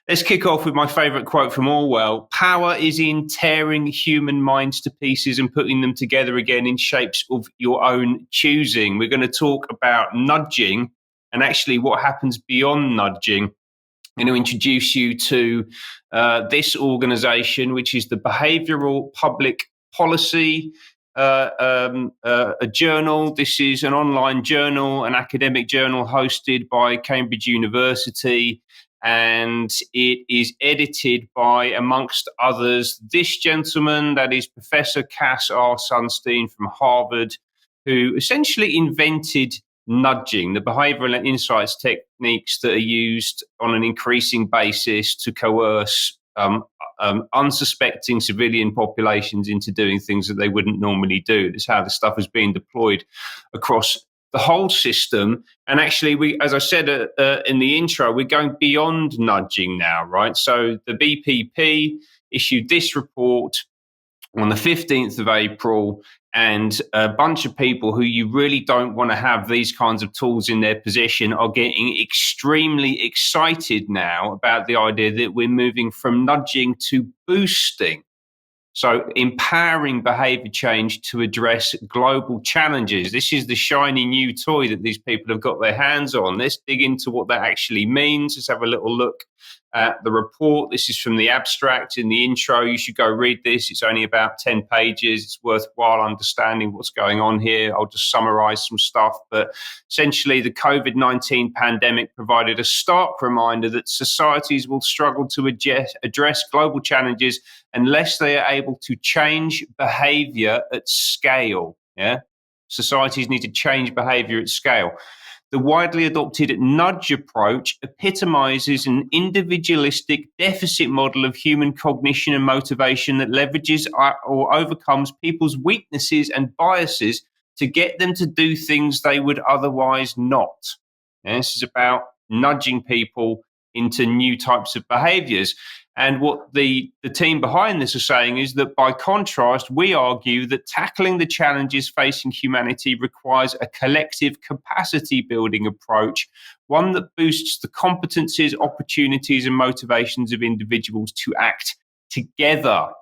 Let's kick off with my favourite quote from Orwell. Power is in tearing human minds to pieces and putting them together again in shapes of your own choosing. We're going to talk about nudging and actually what happens beyond nudging. I'm going to introduce you to this organisation, which is the Behavioural Public Policy a journal. This is an online journal, an academic journal hosted by Cambridge University, and it is edited by, amongst others, this gentleman, that is Professor Cass R. Sunstein from Harvard, who essentially invented nudging, the behavioral and insights techniques that are used on an increasing basis to coerce unsuspecting civilian populations into doing things that they wouldn't normally do. That's how this stuff is being deployed across the whole system. And actually, we, as I said in the intro, we're going beyond nudging now, right? So the BPP issued this report on the 15th of April, and a bunch of people who you really don't want to have these kinds of tools in their possession are getting extremely excited now about the idea that we're moving from nudging to boosting. So empowering behavior change to address global challenges. This is the shiny new toy that these people have got their hands on. Let's dig into what that actually means. Let's have a little look at the report. This is from the abstract in the intro. You should go read this. It's only about 10 pages. It's worthwhile understanding what's going on here. I'll just summarize some stuff. But essentially, the COVID-19 pandemic provided a stark reminder that societies will struggle to address global challenges unless they are able to change behavior at scale. Yeah, societies need to change behavior at scale. The widely adopted nudge approach epitomizes an individualistic deficit model of human cognition and motivation that leverages or overcomes people's weaknesses and biases to get them to do things they would otherwise not. And this is about nudging people into new types of behaviors. And what the team behind this are saying is that, by contrast, we argue that tackling the challenges facing humanity requires a collective capacity building approach, one that boosts the competencies, opportunities, and motivations of individuals to act together. All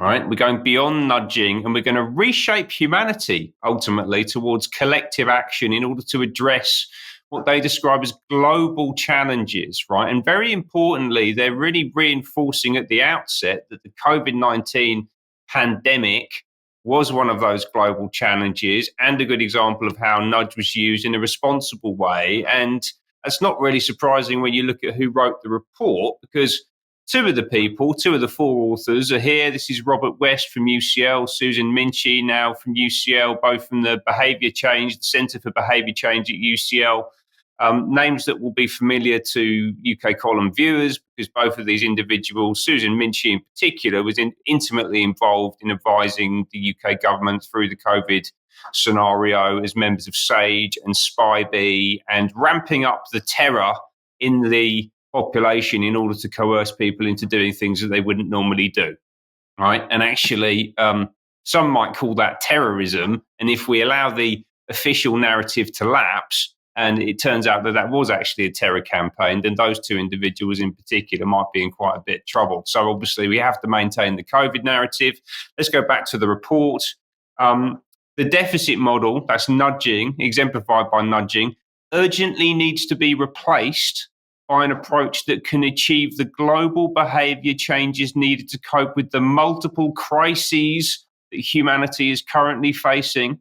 right, we're going beyond nudging, and we're going to reshape humanity ultimately towards collective action in order to address what they describe as global challenges, right? And very importantly, they're really reinforcing at the outset that the COVID-19 pandemic was one of those global challenges and a good example of how nudge was used in a responsible way. And that's not really surprising when you look at who wrote the report, because two of the four authors are here. This is Robert West from UCL, Susan Minchy now from UCL, both from the Behaviour Change, the Centre for Behaviour Change at UCL. Names that will be familiar to UK column viewers, because both of these individuals, Susan Minchy in particular, was intimately involved in advising the UK government through the COVID scenario as members of SAGE and SPI-B, and ramping up the terror in the population in order to coerce people into doing things that they wouldn't normally do, right? And actually, some might call that terrorism. And if we allow the official narrative to lapse, and it turns out that that was actually a terror campaign, then those two individuals in particular might be in quite a bit of trouble. So obviously, we have to maintain the COVID narrative. Let's go back to the report. The deficit model, that's nudging, exemplified by nudging, urgently needs to be replaced by an approach that can achieve the global behavior changes needed to cope with the multiple crises that humanity is currently facing.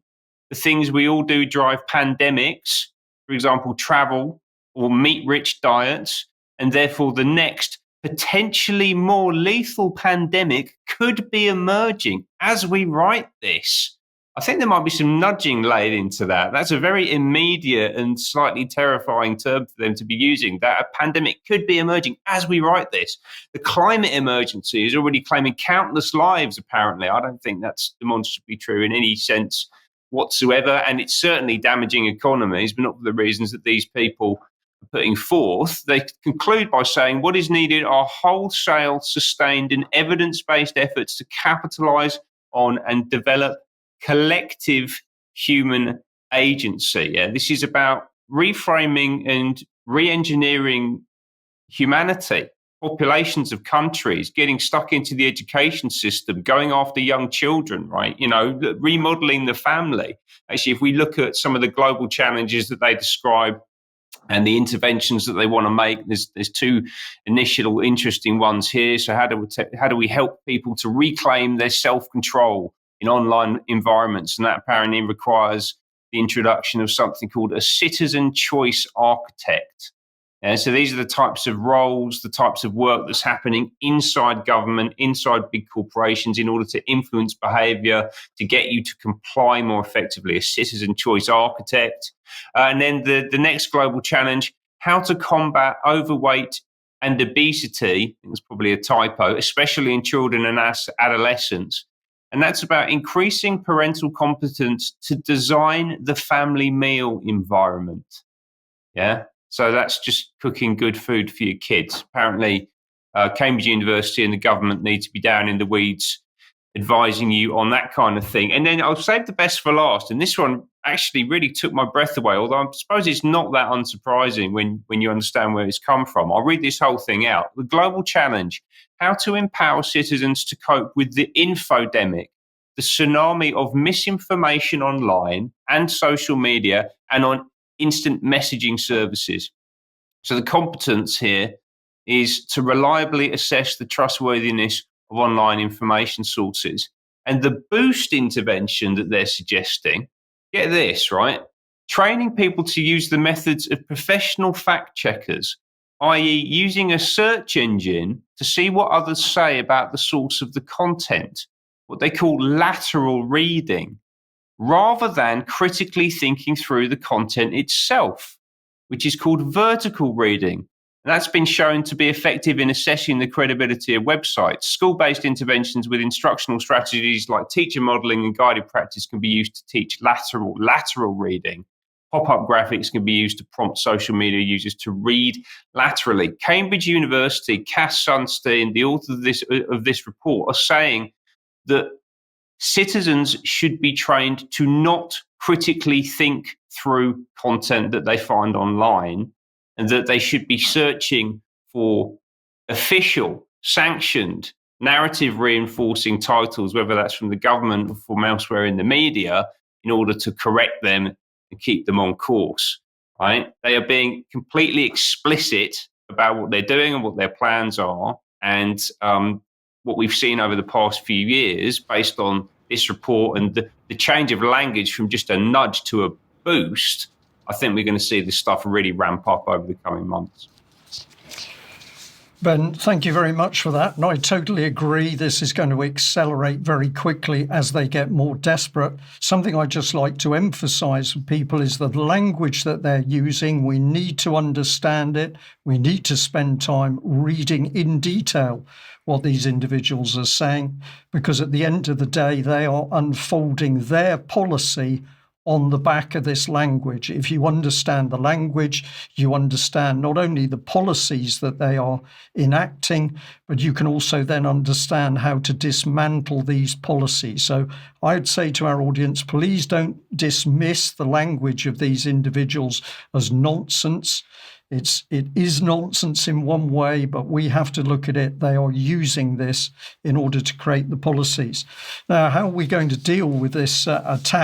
The things we all do drive pandemics, for example, travel or meat-rich diets, and therefore the next potentially more lethal pandemic could be emerging as we write this. I think there might be some nudging laid into that. That's a very immediate and slightly terrifying term for them to be using, that a pandemic could be emerging as we write this. The climate emergency is already claiming countless lives, apparently. I don't think that's demonstrably true in any sense whatsoever. And it's certainly damaging economies, but not for the reasons that these people are putting forth. They conclude by saying what is needed are wholesale, sustained and evidence-based efforts to capitalize on and develop collective human agency. Yeah, this is about reframing and re-engineering humanity, populations of countries, getting stuck into the education system, going after young children, right? Remodeling the family. Actually, if we look at some of the global challenges that they describe and the interventions that they want to make, there's two initial interesting ones here. So how do we help people to reclaim their self-control in online environments? And that apparently requires the introduction of something called a citizen choice architect. And so these are the types of roles, the types of work that's happening inside government, inside big corporations in order to influence behavior, to get you to comply more effectively, a citizen choice architect. And then the next global challenge, how to combat overweight and obesity. It's probably a typo, especially in children and adolescents. And that's about increasing parental competence to design the family meal environment. Yeah. So that's just cooking good food for your kids. Apparently, Cambridge University and the government need to be down in the weeds advising you on that kind of thing. And then I'll save the best for last. And this one actually really took my breath away, although I suppose it's not that unsurprising when you understand where it's come from. I'll read this whole thing out. The global challenge, how to empower citizens to cope with the infodemic, the tsunami of misinformation online and social media and on instant messaging services. So the competence here is to reliably assess the trustworthiness of online information sources. And the boost intervention that they're suggesting, get this, right? Training people to use the methods of professional fact checkers, i.e. using a search engine to see what others say about the source of the content, what they call lateral reading, rather than critically thinking through the content itself, which is called vertical reading. And that's been shown to be effective in assessing the credibility of websites. School-based interventions with instructional strategies like teacher modeling and guided practice can be used to teach lateral reading. Pop-up graphics can be used to prompt social media users to read laterally. Cambridge University, Cass Sunstein, the author of this report, are saying that citizens should be trained to not critically think through content that they find online, and that they should be searching for official, sanctioned, narrative reinforcing titles, whether that's from the government or from elsewhere in the media, in order to correct them and keep them on course. Right? They are being completely explicit about what they're doing and what their plans are. And what we've seen over the past few years, based on this report and the change of language from just a nudge to a boost, I think we're going to see this stuff really ramp up over the coming months. Ben, thank you very much for that. And I totally agree. This is going to accelerate very quickly as they get more desperate. Something I just like to emphasize for people is that the language that they're using, we need to understand it. We need to spend time reading in detail what these individuals are saying, because at the end of the day, they are unfolding their policy on the back of this language. If you understand the language, you understand not only the policies that they are enacting, but you can also then understand how to dismantle these policies. So I'd say to our audience, please don't dismiss the language of these individuals as nonsense. It is nonsense in one way, but we have to look at it. They are using this in order to create the policies. Now, how are we going to deal with this attack?